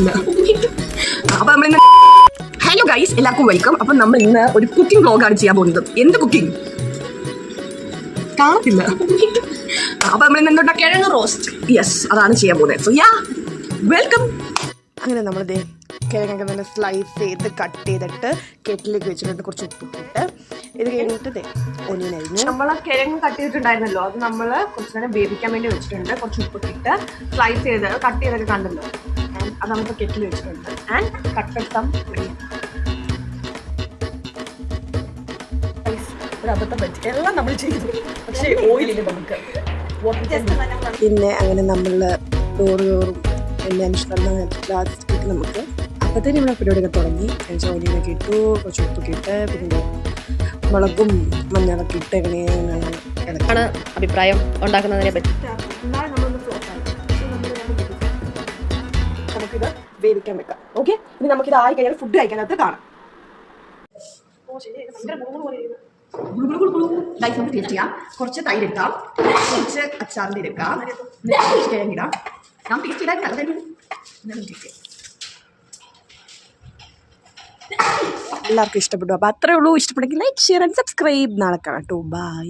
കാണത്തില്ല. അപ്പൊ നമ്മളിന്ന് ഹലോ ഗൈസ്, എല്ലാവർക്കും വെൽക്കം. അപ്പൊ നമ്മൾ ഇന്ന് ഒരു കുക്കിംഗ് വ്ലോഗാണ് ചെയ്യാൻ പോകുന്നത്. എന്ത് കുക്കിംഗ് കാണത്തില്ല. അപ്പൊ നമ്മൾ ഇന്ന് എന്തുണ്ടാ കിഴങ്ങ് റോസ്റ്റ്. യെസ്, അതാണ് ചെയ്യാൻ പോകുന്നത്. So yeah, welcome. അങ്ങനെ നമ്മൾ കിഴങ്ങൊക്കെ നല്ല സ്ലൈസ് ചെയ്ത് കട്ട് ചെയ്തിട്ട് കെറ്റിലേക്ക് വെച്ചിട്ടുണ്ട്. കുറച്ച് ഉപ്പിട്ടിട്ട് ഇത് കഴിഞ്ഞിട്ട് ഒനിയൻ അരിഞ്ഞ് നമ്മൾ കിഴങ്ങ് കട്ട് ചെയ്തിട്ടുണ്ടായിരുന്നല്ലോ, അത് നമ്മൾ കുറച്ച് നേരം വേവിക്കാൻ വേണ്ടി വെച്ചിട്ടുണ്ട്. കുറച്ച് ഉപ്പിട്ടിട്ട് സ്ലൈസ് ചെയ്ത് കട്ട് ചെയ്തൊക്കെ കണ്ടല്ലോ, അത് നമുക്ക് കെറ്റിൽ വെച്ചിട്ടുണ്ട്. ആൻഡ് കട്ട് സം അബദ്ധം പറ്റി എല്ലാം നമ്മൾ ചെയ്തു, പക്ഷേ ഓയിലില്ല നമുക്ക്. പിന്നെ അങ്ങനെ നമ്മൾ ചോറും എല്ലാം ലാസ്റ്റ് നമുക്ക് അപ്പത്തേനും ഇവിടെ പരിപാടിയൊക്കെ തുടങ്ങി. ഓയിലൊക്കെ ഇട്ടു, കുറച്ച് ഉപ്പൊക്കെ ഇട്ട്, പിന്നെ മുളകും മഞ്ഞളൊക്കെ ഇട്ട് എങ്ങനെയാണ് അഭിപ്രായം ഉണ്ടാക്കുന്നതിനെ പറ്റി നമുക്കിത് വേവിക്കാൻ വെക്കാം. ഓക്കെ, ഇനി നമുക്കിത് ആയി കഴിഞ്ഞാൽ ഫുഡ് കഴിക്കാനകത്ത് കാണാം. നമുക്ക് ടേസ്റ്റ് ചെയ്യാം. കുറച്ച് തൈര് എടുക്കാം, കുറച്ച് അച്ചാറിൻ്റെ എടുക്കാം, കിഴങ്ങിടാം. ഞാൻ ടേസ്റ്റ് ചെയ്താൽ എല്ലാവർക്കും ഇഷ്ടപ്പെട്ടു. അപ്പോൾ അത്രേ ഉള്ളൂ. ഇഷ്ടപ്പെട്ടെങ്കിൽ ലൈക്ക്, ഷെയർ ആൻഡ് സബ്സ്ക്രൈബ്. നാളെ കാണാം. ബൈ.